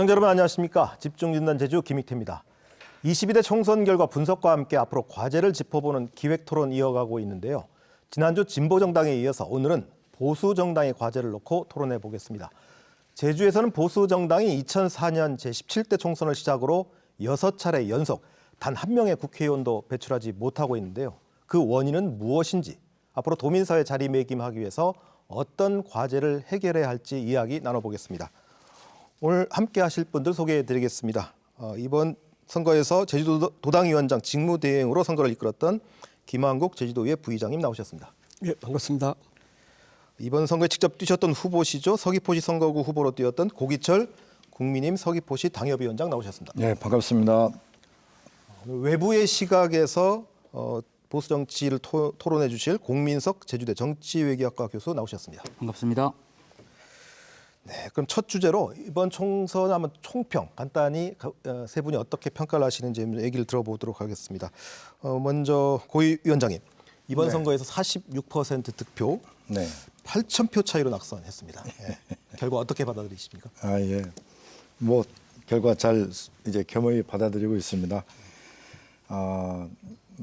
시청자 여러분 안녕하십니까. 집중진단 제주 김익태입니다. 22대 총선 결과 분석과 함께 앞으로 과제를 짚어보는 기획토론 이어가고 있는데요. 지난주 진보정당에 이어서 오늘은 보수정당의 과제를 놓고 토론해 보겠습니다. 제주에서는 보수정당이 2004년 제17대 총선을 시작으로 6차례 연속 단 한 명의 국회의원도 배출하지 못하고 있는데요. 그 원인은 무엇인지, 앞으로 도민사회 자리매김하기 위해서 어떤 과제를 해결해야 할지 이야기 나눠보겠습니다. 오늘 함께 하실 분들 소개해 드리겠습니다. 이번 선거에서 제주도당위원장 직무대행으로 선거를 이끌었던 김한국 제주도의회 부의장님 나오셨습니다. 예, 반갑습니다. 이번 선거에 직접 뛰셨던 후보시죠. 서귀포시 선거구 후보로 뛰었던 고기철 국민의힘 서귀포시 당협위원장 나오셨습니다. 네, 반갑습니다. 오늘 외부의 시각에서 보수 정치를 토론해 주실 공민석 제주대 정치외교학과 교수 나오셨습니다. 반갑습니다. 네, 그럼 첫 주제로 이번 총선 한번 총평 간단히 세 분이 어떻게 평가를 하시는지 얘기를 들어보도록 하겠습니다. 먼저 고위 위원장님, 이번 선거에서 46% 득표, 네. 8,000표 차이로 낙선했습니다. 네. 결과 어떻게 받아들이십니까? 예. 뭐 결과 잘 이제 겸허히 받아들이고 있습니다.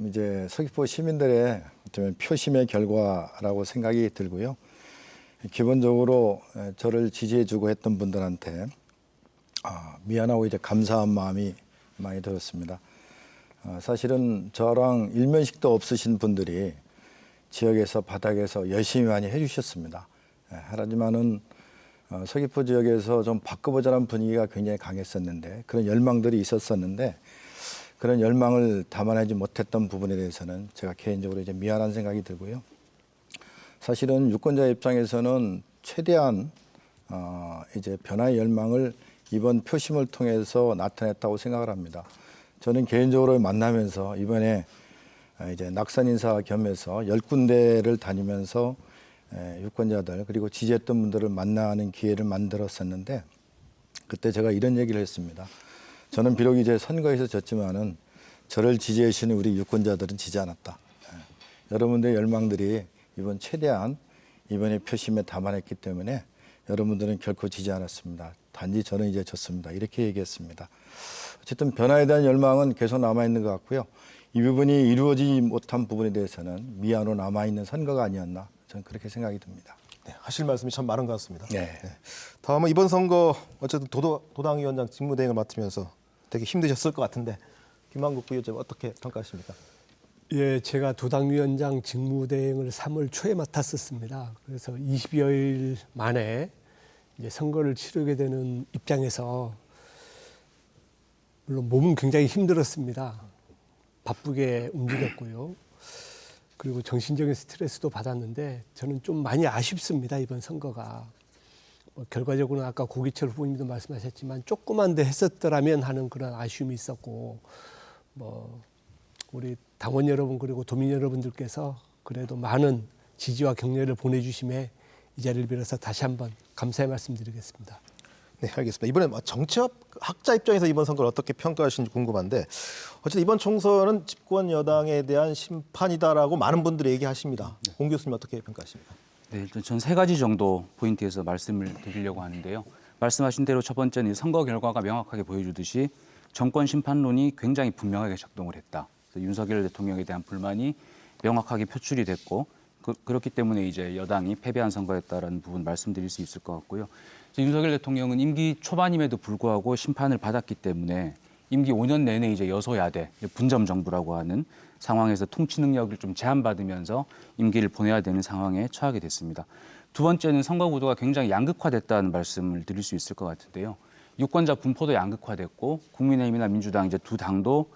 이제 서귀포 시민들의 어쩌면 표심의 결과라고 생각이 들고요. 기본적으로 저를 지지해주고 했던 분들한테 미안하고 이제 감사한 마음이 많이 들었습니다. 사실은 저랑 일면식도 없으신 분들이 지역에서 바닥에서 열심히 많이 해주셨습니다. 하지만은 서귀포 지역에서 좀 바꿔보자는 분위기가 굉장히 강했었는데 그런 열망들이 있었었는데 그런 열망을 담아내지 못했던 부분에 대해서는 제가 개인적으로 이제 미안한 생각이 들고요. 사실은 유권자 입장에서는 최대한 이제 변화의 열망을 이번 표심을 통해서 나타냈다고 생각을 합니다. 저는 개인적으로 만나면서 이번에 이제 낙선 인사 겸해서 10군데를 다니면서 유권자들 그리고 지지했던 분들을 만나는 기회를 만들었었는데 그때 제가 이런 얘기를 했습니다. 저는 비록 이제 선거에서 졌지만은 저를 지지해 주시는 우리 유권자들은 지지 않았다. 여러분들의 열망들이 이번 최대한 이번에 표심에 담아냈기 때문에 여러분들은 결코 지지 않았습니다. 단지 저는 이제 졌습니다. 이렇게 얘기했습니다. 어쨌든 변화에 대한 열망은 계속 남아있는 것 같고요. 이 부분이 이루어지지 못한 부분에 대해서는 미안으로 남아있는 선거가 아니었나 저는 그렇게 생각이 듭니다. 네, 하실 말씀이 참 많은 것 같습니다. 네. 다음은 이번 선거 어쨌든 도당위원장 직무대행을 맡으면서 되게 힘드셨을 것 같은데 김한국 부의장 어떻게 평가하십니까? 예, 제가 도당위원장 직무대행을 3월 초에 맡았었습니다. 그래서 20여일 만에 이제 선거를 치르게 되는 입장에서 물론 몸은 굉장히 힘들었습니다. 바쁘게 움직였고요. 그리고 정신적인 스트레스도 받았는데 저는 좀 많이 아쉽습니다. 이번 선거가. 결과적으로는 아까 고기철 후보님도 말씀하셨지만 조그만 데 했었더라면 하는 그런 아쉬움이 있었고 우리 당원 여러분 그리고 도민 여러분들께서 그래도 많은 지지와 격려를 보내주심에 이 자리를 빌어서 다시 한번 감사의 말씀드리겠습니다. 네, 알겠습니다. 이번에 정치학 학자 입장에서 이번 선거를 어떻게 평가하시는지 궁금한데 어쨌든 이번 총선은 집권 여당에 대한 심판이다라고 많은 분들이 얘기하십니다. 공 교수님 어떻게 평가하십니까? 네, 일단 전 세 가지 정도 포인트에서 말씀을 드리려고 하는데요. 말씀하신 대로 첫 번째는 선거 결과가 명확하게 보여주듯이 정권 심판론이 굉장히 분명하게 작동을 했다. 그래서 윤석열 대통령에 대한 불만이 명확하게 표출이 됐고 그렇기 때문에 이제 여당이 패배한 선거였다라는 부분 말씀드릴 수 있을 것 같고요. 윤석열 대통령은 임기 초반임에도 불구하고 심판을 받았기 때문에 임기 5년 내내 이제 여소야대 분점 정부라고 하는 상황에서 통치 능력을 좀 제한받으면서 임기를 보내야 되는 상황에 처하게 됐습니다. 두 번째는 선거 구도가 굉장히 양극화됐다는 말씀을 드릴 수 있을 것 같은데요. 유권자 분포도 양극화됐고 국민의힘이나 민주당 이제 두 당도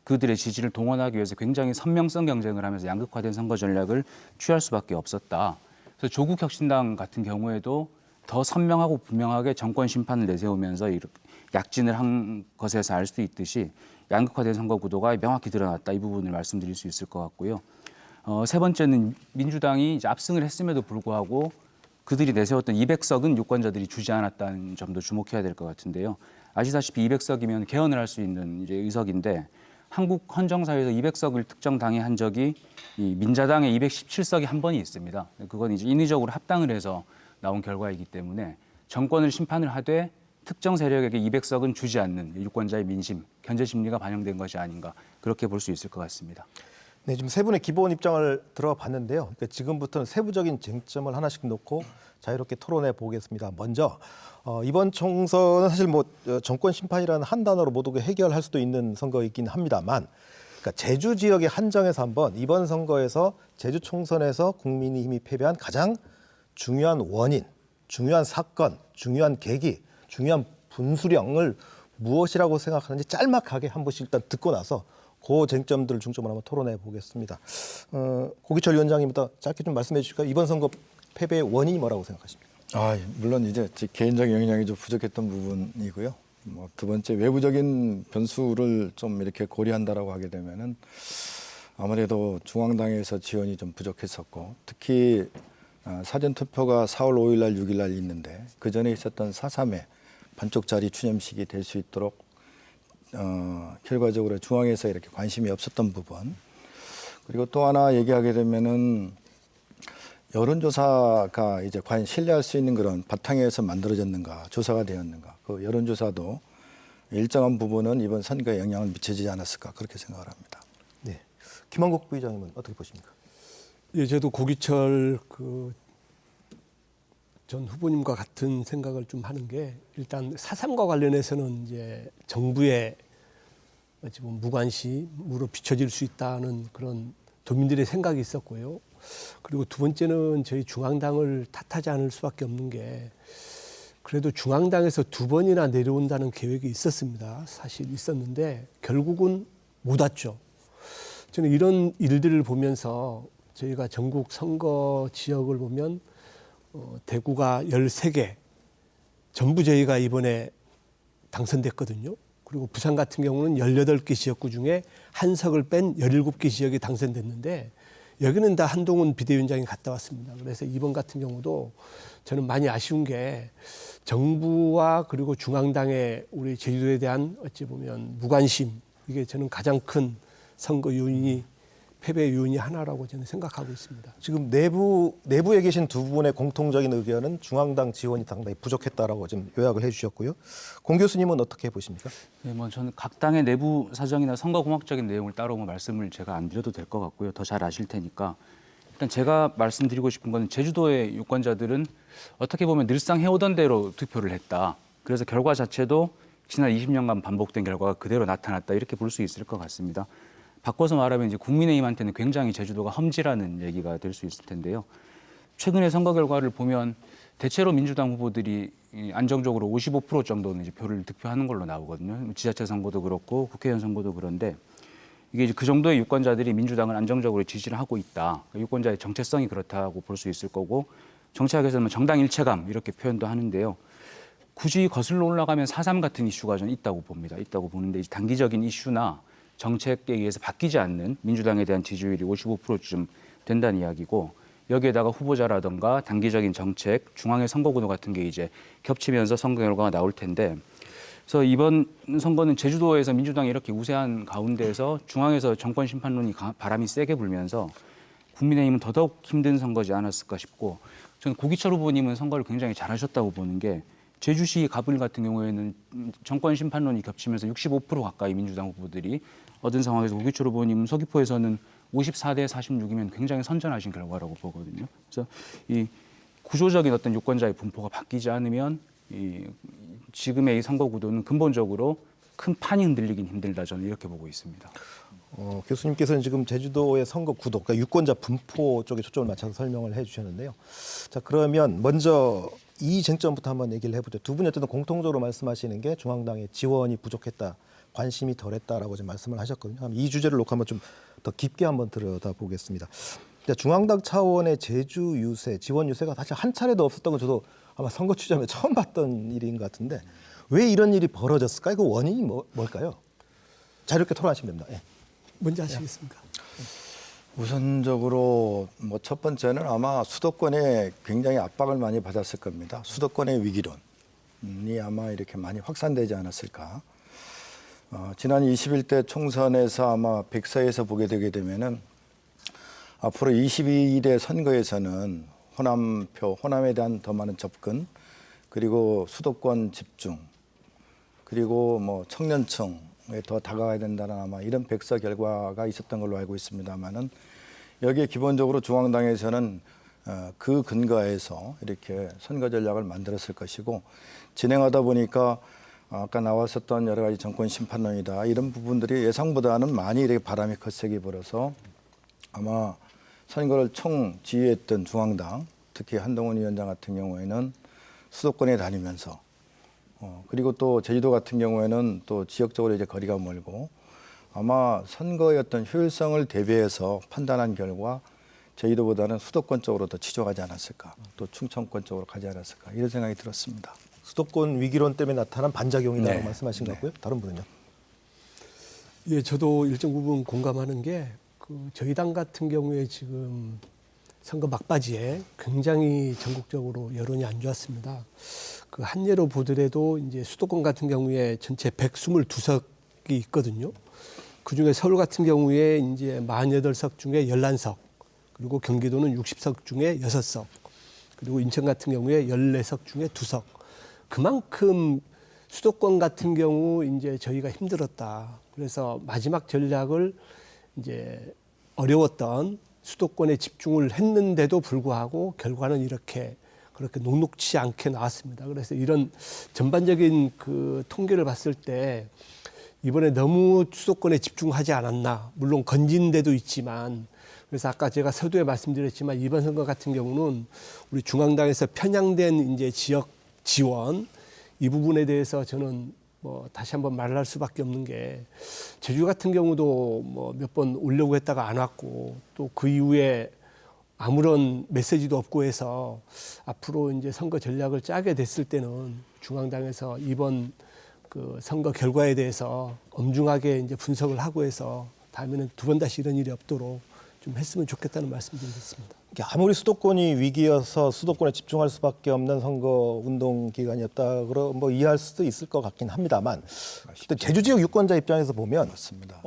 그들의 지지를 동원하기 위해서 굉장히 선명성 경쟁을 하면서 양극화된 선거 전략을 취할 수밖에 없었다. 그래서 조국혁신당 같은 경우에도 더 선명하고 분명하게 정권 심판을 내세우면서 약진을 한 것에서 알 수 있듯이 양극화된 선거 구도가 명확히 드러났다. 이 부분을 말씀드릴 수 있을 것 같고요. 세 번째는 민주당이 이제 압승을 했음에도 불구하고 그들이 내세웠던 200석은 유권자들이 주지 않았다는 점도 주목해야 될 것 같은데요. 아시다시피 200석이면 개헌을 할 수 있는 이제 의석인데 한국 헌정사에서 200석을 특정 당에 한 적이 이 민자당의 217석이 한 번이 있습니다. 그건 이제 인위적으로 합당을 해서 나온 결과이기 때문에 정권을 심판을 하되 특정 세력에게 200석은 주지 않는 유권자의 민심, 견제 심리가 반영된 것이 아닌가 그렇게 볼 수 있을 것 같습니다. 네, 지금 세 분의 기본 입장을 들어가 봤는데요. 그러니까 지금부터는 세부적인 쟁점을 하나씩 놓고 자유롭게 토론해 보겠습니다. 먼저 이번 총선은 사실 뭐 정권 심판이라는 한 단어로 모두 해결할 수도 있는 선거이긴 합니다만, 그러니까 제주 지역의 한정에서 한번 이번 선거에서 제주 총선에서 국민의힘이 패배한 가장 중요한 원인, 중요한 사건, 중요한 계기, 중요한 분수령을 무엇이라고 생각하는지 짤막하게 한 번씩 일단 듣고 나서 그 쟁점들을 중점으로 한번 토론해 보겠습니다. 고기철 위원장님부터 짧게 좀 말씀해 주실까요? 이번 선거 패배의 원인이 뭐라고 생각하십니까? 물론 이제 제 개인적인 역량이 좀 부족했던 부분이고요. 뭐 두 번째 외부적인 변수를 좀 이렇게 고려한다라고 하게 되면은 아무래도 중앙당에서 지원이 좀 부족했었고, 특히 사전 투표가 4월 5일 날 6일 날 있는데 그 전에 있었던 4.3의 반쪽짜리 추념식이 될 수 있도록 결과적으로 중앙에서 이렇게 관심이 없었던 부분. 그리고 또 하나 얘기하게 되면은 여론조사가 이제 과연 신뢰할 수 있는 그런 바탕에서 만들어졌는가, 조사가 되었는가. 그 여론조사도 일정한 부분은 이번 선거에 영향을 미치지 않았을까 그렇게 생각을 합니다. 네, 김한국 부의장님은 어떻게 보십니까? 예, 저도 고기철 전 후보님과 같은 생각을 좀 하는 게, 일단 4.3과 관련해서는 이제 정부의 어찌 보면 무관심으로 비춰질 수 있다는 그런 도민들의 생각이 있었고요. 그리고 두 번째는 저희 중앙당을 탓하지 않을 수밖에 없는 게, 그래도 중앙당에서 두 번이나 내려온다는 계획이 있었습니다. 사실 있었는데 결국은 못 왔죠. 저는 이런 일들을 보면서 저희가 전국 선거 지역을 보면 대구가 13개 전부 저희가 이번에 당선됐거든요. 그리고 부산 같은 경우는 18개 지역구 중에 한 석을 뺀 17개 지역이 당선됐는데 여기는 다 한동훈 비대위원장이 갔다 왔습니다. 그래서 이번 같은 경우도 저는 많이 아쉬운 게, 정부와 그리고 중앙당의 우리 제주도에 대한 어찌 보면 무관심, 이게 저는 가장 큰 선거 요인이, 패배 요인이 하나라고 저는 생각하고 있습니다. 지금 내부에 계신 두 분의 공통적인 의견은 중앙당 지원이 상당히 부족했다라고 지금 요약을 해주셨고요. 공 교수님은 어떻게 보십니까? 네, 뭐 저는 각 당의 내부 사정이나 선거공학적인 내용을 따로 말씀을 제가 안 드려도 될 것 같고요. 더 잘 아실 테니까. 일단 제가 말씀드리고 싶은 건, 제주도의 유권자들은 어떻게 보면 늘상 해오던 대로 투표를 했다. 그래서 결과 자체도 지난 20년간 반복된 결과가 그대로 나타났다, 이렇게 볼 수 있을 것 같습니다. 바꿔서 말하면 이제 국민의힘한테는 굉장히 제주도가 험지라는 얘기가 될 수 있을 텐데요. 최근의 선거 결과를 보면 대체로 민주당 후보들이 안정적으로 55% 정도는 이제 표를 득표하는 걸로 나오거든요. 지자체 선거도 그렇고 국회의원 선거도 그런데, 이게 이제 그 정도의 유권자들이 민주당을 안정적으로 지지를 하고 있다. 유권자의 정체성이 그렇다고 볼 수 있을 거고, 정치학에서는 정당 일체감 이렇게 표현도 하는데요. 굳이 거슬러 올라가면 4.3 같은 이슈가 저는 있다고 봅니다. 있다고 보는데, 단기적인 이슈나 정책에 의해서 바뀌지 않는 민주당에 대한 지지율이 55%쯤 된다는 이야기고, 여기에다가 후보자라든가 단기적인 정책, 중앙의 선거구도 같은 게 이제 겹치면서 선거 결과가 나올 텐데, 그래서 이번 선거는 제주도에서 민주당이 이렇게 우세한 가운데에서 중앙에서 정권 심판론이 바람이 세게 불면서 국민의힘은 더더욱 힘든 선거지 않았을까 싶고, 저는 고기철 후보님은 선거를 굉장히 잘하셨다고 보는 게, 제주시 가불 같은 경우에는 정권 심판론이 겹치면서 65% 가까이 민주당 후보들이 얻은 상황에서 고기철 후보님 서귀포에서는 54대 46이면 굉장히 선전하신 결과라고 보거든요. 그래서 이 구조적인 어떤 유권자의 분포가 바뀌지 않으면 이 지금의 이 선거 구도는 근본적으로 큰 판이 흔들리긴 힘들다, 저는 이렇게 보고 있습니다. 교수님께서는 지금 제주도의 선거 구도, 그러니까 유권자 분포 쪽에 초점을 맞춰서 설명을 해주셨는데요. 자, 그러면 먼저 이 쟁점부터 한번 얘기를 해보죠. 두 분이 어쨌든 공통적으로 말씀하시는 게 중앙당의 지원이 부족했다, 관심이 덜했다라고 지금 말씀을 하셨거든요. 이 주제를 놓고 한번 좀 더 깊게 한번 들여다보겠습니다. 중앙당 차원의 제주 유세, 지원 유세가 사실 한 차례도 없었던 건 저도 아마 선거 추진하면 처음 봤던 일인 것 같은데, 왜 이런 일이 벌어졌을까요? 그 원인이 뭘까요? 자유롭게 토론하시면 됩니다. 예. 먼저 하시겠습니까? 우선적으로 뭐 첫 번째는 아마 수도권에 굉장히 압박을 많이 받았을 겁니다. 수도권의 위기론이 아마 이렇게 많이 확산되지 않았을까. 지난 21대 총선에서 아마 백서에서 보게 되게 되면은 앞으로 22대 선거에서는 호남에 대한 더 많은 접근, 그리고 수도권 집중, 그리고 뭐 청년층에 더 다가가야 된다는 아마 이런 백서 결과가 있었던 걸로 알고 있습니다만은 여기에 기본적으로 중앙당에서는 그 근거에서 이렇게 선거 전략을 만들었을 것이고 진행하다 보니까 아까 나왔었던 여러 가지 정권 심판론이다 이런 부분들이 예상보다는 많이 이렇게 바람이 거세게 불어서 아마 선거를 총 지휘했던 중앙당 특히 한동훈 위원장 같은 경우에는 수도권에 다니면서 그리고 또 제주도 같은 경우에는 또 지역적으로 이제 거리가 멀고 아마 선거의 어떤 효율성을 대비해서 판단한 결과 제주도보다는 수도권 쪽으로 더 치중하지 않았을까 또 충청권 쪽으로 가지 않았을까 이런 생각이 들었습니다. 수도권 위기론 때문에 나타난 반작용이라고 네. 말씀하신 것 같고요. 다른 분은요? 예, 저도 일정 부분 공감하는 게 저희 당 같은 경우에 지금 선거 막바지에 굉장히 전국적으로 여론이 안 좋았습니다. 한 예로 보더라도 이제 수도권 같은 경우에 전체 122석이 있거든요. 그 중에 서울 같은 경우에 이제 48석 중에 11석, 그리고 경기도는 60석 중에 6석, 그리고 인천 같은 경우에 14석 중에 2석. 그만큼 수도권 같은 경우 이제 저희가 힘들었다. 그래서 마지막 전략을 이제 어려웠던 수도권에 집중을 했는데도 불구하고 결과는 이렇게 그렇게 녹록치 않게 나왔습니다. 그래서 이런 전반적인 통계를 봤을 때 이번에 너무 수도권에 집중하지 않았나. 물론 건진 데도 있지만 그래서 아까 제가 서두에 말씀드렸지만 이번 선거 같은 경우는 우리 중앙당에서 편향된 이제 지역 지원 이 부분에 대해서 저는 뭐 다시 한번 말할 수밖에 없는 게 제주 같은 경우도 뭐 몇 번 오려고 했다가 안 왔고 또 그 이후에 아무런 메시지도 없고 해서 앞으로 이제 선거 전략을 짜게 됐을 때는 중앙당에서 이번 선거 결과에 대해서 엄중하게 이제 분석을 하고 해서 다음에는 두 번 다시 이런 일이 없도록 좀 했으면 좋겠다는 말씀드리겠습니다. 아무리 수도권이 위기여서 수도권에 집중할 수밖에 없는 선거 운동 기간이었다 그러 뭐 이해할 수도 있을 것 같긴 합니다만 또 제주 지역 유권자 입장에서 보면 맞습니다.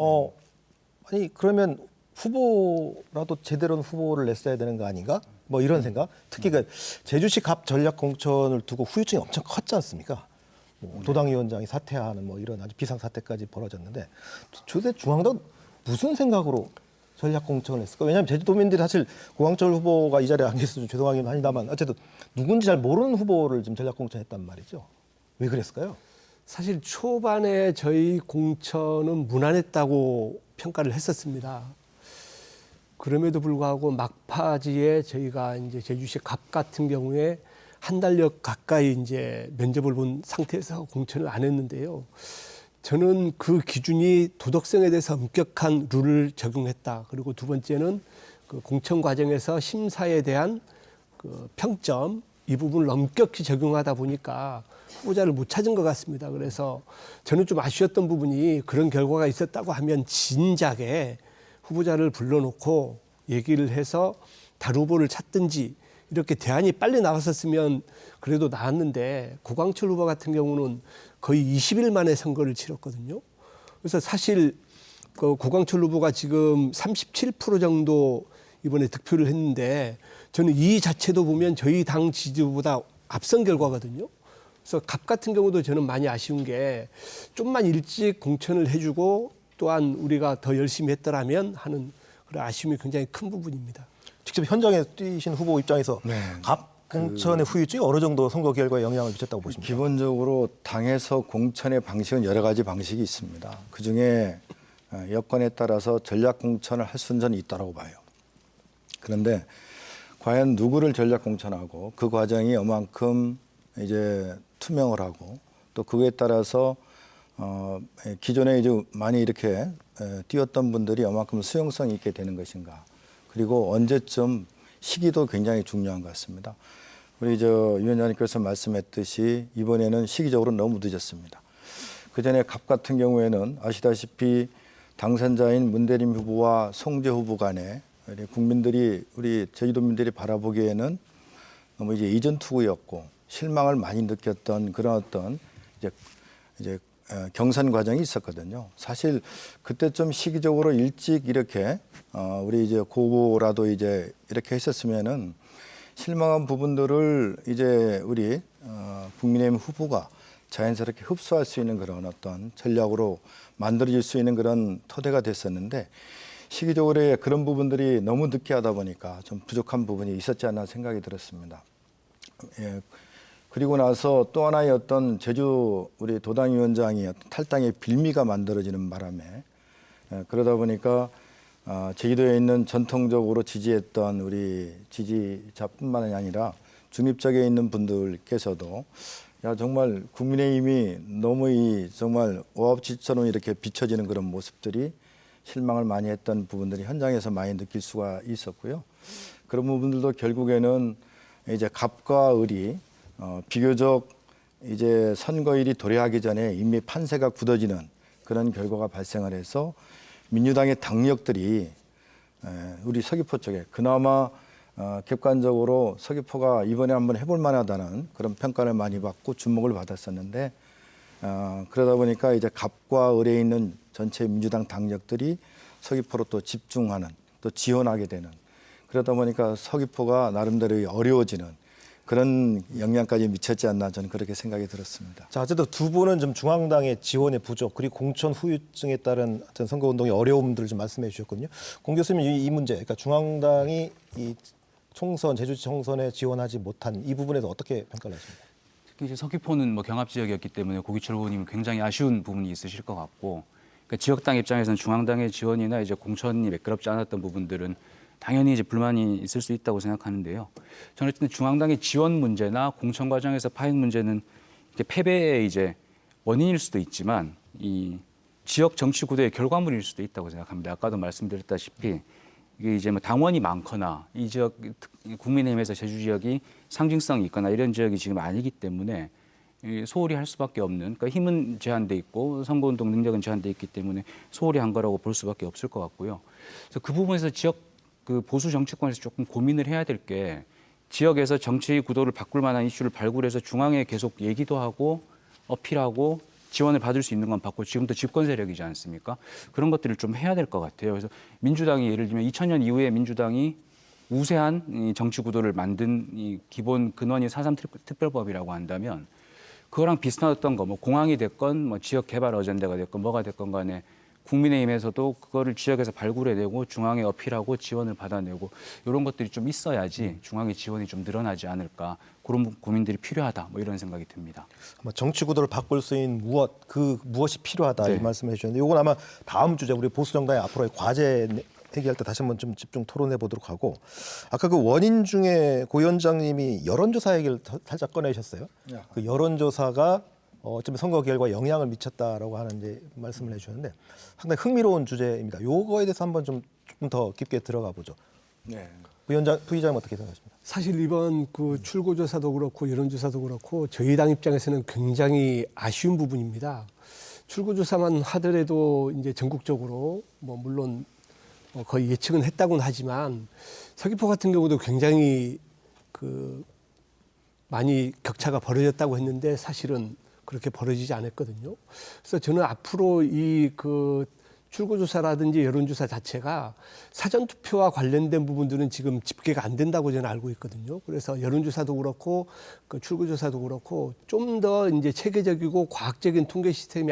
아니 그러면 후보라도 제대로 된 후보를 냈어야 되는 거 아닌가? 뭐 이런 생각. 특히 그 제주시 갑 전략 공천을 두고 후유증이 엄청 컸지 않습니까? 뭐 도당위원장이 사퇴하는 뭐 이런 아주 비상 사태까지 벌어졌는데 도대체 중앙당 무슨 생각으로 전략 공천을 했을까? 왜냐하면 제주도민들이 사실 고광철 후보가 이 자리에 안 계셔서 좀 죄송하긴 합니다만 어쨌든 누군지 잘 모르는 후보를 지금 전략 공천했단 말이죠. 왜 그랬을까요? 사실 초반에 저희 공천은 무난했다고 평가를 했었습니다. 그럼에도 불구하고 막바지에 저희가 이제 제주시 갑 같은 경우에 한 달여 가까이 이제 면접을 본 상태에서 공천을 안 했는데요. 저는 그 기준이 도덕성에 대해서 엄격한 룰을 적용했다. 그리고 두 번째는 공천 과정에서 심사에 대한 평점 이 부분을 엄격히 적용하다 보니까 후보자를 못 찾은 것 같습니다. 그래서 저는 좀 아쉬웠던 부분이 그런 결과가 있었다고 하면 진작에 후보자를 불러놓고 얘기를 해서 다른 후보를 찾든지 이렇게 대안이 빨리 나왔었으면 그래도 나았는데 고광철 후보 같은 경우는 거의 20일 만에 선거를 치렀거든요. 그래서 사실 고광철 후보가 지금 37% 정도 이번에 득표를 했는데 저는 이 자체도 보면 저희 당 지지율보다 앞선 결과거든요. 그래서 갑 같은 경우도 저는 많이 아쉬운 게 좀만 일찍 공천을 해주고 또한 우리가 더 열심히 했더라면 하는 그런 아쉬움이 굉장히 큰 부분입니다. 직접 현장에 뛰신 후보 입장에서 갑 공천의 후유증이 어느 정도 선거 결과에 영향을 미쳤다고 보십니까? 기본적으로 당에서 공천의 방식은 여러 가지 방식이 있습니다. 그중에 여건에 따라서 전략 공천을 할 수는 있다고 봐요. 그런데 과연 누구를 전략 공천하고 그 과정이 얼만큼 이제 투명을 하고 또 그거에 따라서 기존에 이제 많이 이렇게 뛰었던 분들이 얼만큼 수용성이 있게 되는 것인가. 그리고 언제쯤 시기도 굉장히 중요한 것 같습니다. 우리 위원장님께서 말씀했듯이 이번에는 시기적으로 너무 늦었습니다. 그 전에 갑 같은 경우에는 아시다시피 당선자인 문대림 후보와 송재 후보 간에 우리 제주도민들이 바라보기에는 너무 이제 이전 투구였고 실망을 많이 느꼈던 그런 어떤 이제 경선 과정이 있었거든요. 사실 그때 좀 시기적으로 일찍 이렇게 우리 이제 고고라도 이제 이렇게 했었으면은 실망한 부분들을 이제 우리 국민의힘 후보가 자연스럽게 흡수할 수 있는 그런 어떤 전략으로 만들어질 수 있는 그런 토대가 됐었는데 시기적으로 그런 부분들이 너무 늦게 하다 보니까 좀 부족한 부분이 있었지 않나 생각이 들었습니다. 예. 그리고 나서 또 하나의 어떤 제주 우리 도당위원장이 탈당의 빌미가 만들어지는 바람에 그러다 보니까 제주도에 있는 전통적으로 지지했던 우리 지지자뿐만이 아니라 중립적에 있는 분들께서도 야 정말 국민의힘이 너무 이 정말 오합지처럼 이렇게 비춰지는 그런 모습들이 실망을 많이 했던 부분들이 현장에서 많이 느낄 수가 있었고요. 그런 부분들도 결국에는 이제 갑과 을이 비교적 이제 선거일이 도래하기 전에 이미 판세가 굳어지는 그런 결과가 발생을 해서 민주당의 당력들이 우리 서귀포 쪽에 그나마 객관적으로 서귀포가 이번에 한번 해볼 만하다는 그런 평가를 많이 받고 주목을 받았었는데 그러다 보니까 이제 갑과 을에 있는 전체 민주당 당력들이 서귀포로 또 집중하는 또 지원하게 되는 그러다 보니까 서귀포가 나름대로 어려워지는 그런 영향까지 미쳤지 않나 저는 그렇게 생각이 들었습니다. 자, 어쨌든 두 분은 좀 중앙당의 지원의 부족 그리고 공천 후유증에 따른 어떤 선거운동의 어려움들을 좀 말씀해 주셨거든요. 공 교수님 이 문제, 그러니까 중앙당이 이 총선, 제주시 총선에 지원하지 못한 이 부분에서 어떻게 평가를 하십니까? 특히 이제 서귀포는 뭐 경합 지역이었기 때문에 고기철 후보님은 굉장히 아쉬운 부분이 있으실 것 같고, 그러니까 지역당 입장에서는 중앙당의 지원이나 이제 공천이 매끄럽지 않았던 부분들은 당연히 이제 불만이 있을 수 있다고 생각하는데요. 저는 어쨌든 중앙당의 지원 문제나 공천 과정에서 파행 문제는 이게 패배의 이제 원인일 수도 있지만 이 지역 정치 구도의 결과물일 수도 있다고 생각합니다. 아까도 말씀드렸다시피 이게 이제 뭐 당원이 많거나 이 지역 국민의힘에서 제주 지역이 상징성이 있거나 이런 지역이 지금 아니기 때문에 소홀히 할 수밖에 없는, 그러니까 힘은 제한돼 있고 선거운동 능력은 제한돼 있기 때문에 소홀히 한 거라고 볼 수밖에 없을 것 같고요. 그래서 그 부분에서 지역 그 보수 정치권에서 조금 고민을 해야 될 게 지역에서 정치 구도를 바꿀 만한 이슈를 발굴해서 중앙에 계속 얘기도 하고 어필하고 지원을 받을 수 있는 건 받고 지금도 집권 세력이지 않습니까? 그런 것들을 좀 해야 될 것 같아요. 그래서 민주당이 예를 들면 2000년 이후에 민주당이 우세한 이 정치 구도를 만든 이 기본 근원이 4.3 특별법이라고 한다면 그거랑 비슷한 거, 뭐 공항이 됐건 뭐 지역 개발 어젠다가 됐건 뭐가 됐건 간에 국민의힘에서도 그거를 지역에서 발굴해내고 중앙에 어필하고 지원을 받아내고 이런 것들이 좀 있어야지 중앙의 지원이 좀 늘어나지 않을까, 그런 고민들이 필요하다, 뭐 이런 생각이 듭니다. 아마 정치 구도를 바꿀 수 있는 무엇이 필요하다 네. 이 말씀해 주셨는데 이건 아마 다음 주제 우리 보수 정당의 앞으로의 과제 얘기할 때 다시 한번 좀 집중 토론해 보도록 하고, 아까 그 원인 중에 고 위원장님이 여론조사 얘기를 살짝 꺼내셨어요. 그 여론조사가 어쩌면 선거 결과에 영향을 미쳤다라고 하는 이제 말씀을 해주셨는데 상당히 흥미로운 주제입니다. 요거에 대해서 한번 조금 더 깊게 들어가 보죠. 네. 부위원장님 어떻게 생각하십니까? 사실 이번 그 출구조사도 그렇고 여론조사도 그렇고 저희 당 입장에서는 굉장히 아쉬운 부분입니다. 출구조사만 하더라도 이제 전국적으로 뭐 물론 거의 예측은 했다고는 하지만 서귀포 같은 경우도 굉장히 그 많이 격차가 벌어졌다고 했는데 사실은 그렇게 벌어지지 않았거든요. 그래서 저는 앞으로 이 그 출구조사라든지 여론조사 자체가 사전투표와 관련된 부분들은 지금 집계가 안 된다고 저는 알고 있거든요. 그래서 여론조사도 그렇고 그 출구조사도 그렇고 좀 더 이제 체계적이고 과학적인 통계 시스템이